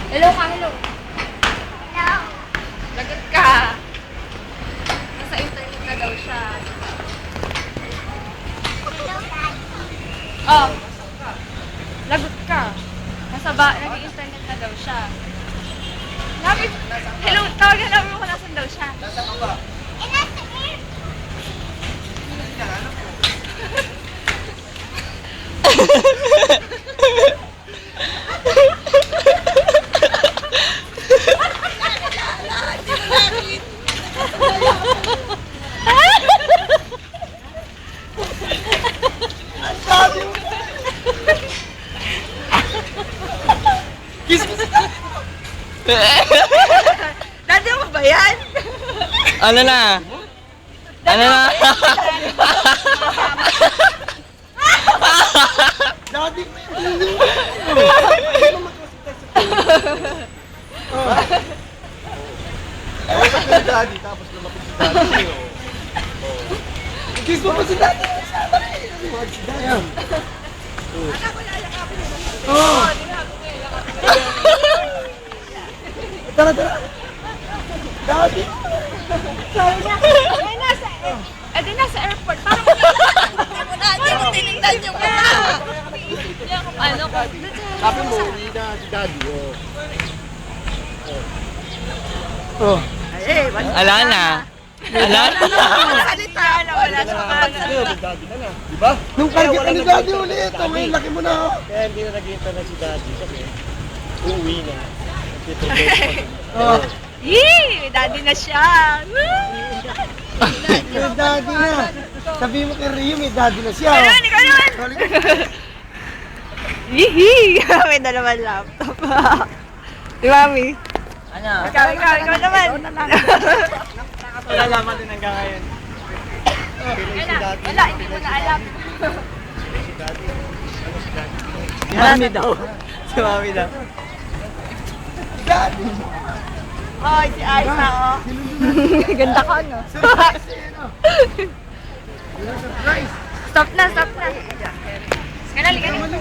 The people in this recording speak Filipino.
Hello ka, hello. Hello. Lagot ka. Nasa internet na daw siya. Hello, Dad. Oh. Lagot ka. Nag-internet na daw siya. Hello, tawagan namin mo kung nasan daw siya. Nasa air. Daddy mo ba yan? Ano na? Ano na? Daddy mo yun. Kausap ka ni Daddy, tapos lumapit si Daddy. Kiss mo pa si Daddy. Huwag si Daddy. Oo. Tara, tara. Daddy. Eh di nasa airport. Parang hindi mo tinignan yung mukha. Iisip niya kung ano ko. Sabi mo, uwi na si Daddy. Oh. Eh, Ala na. Ala na. salita na wala siya May Daddy na na. Diba? Nung kargit ka ni Daddy ulit. Oh, ngayon laki mo na. Kaya hindi na nag-internet si Daddy kasi uuwi na. Oh. Yee! Daddy na siya! May Daddy na. Sabi mo kay Rio, may Daddy na siya. Ganun, ganun! Yee! May dalawang laptop. Di Mami? Ano? Ikaw naman. Wala naman din hanggang ngayon. Wala, hindi mo na alam. Si Mami daw. Si Mami daw. Daddy. Hoy, si Aiza, oh. Ganda ka, no? Surprise. Stop na, stop na. Kanali, kanali.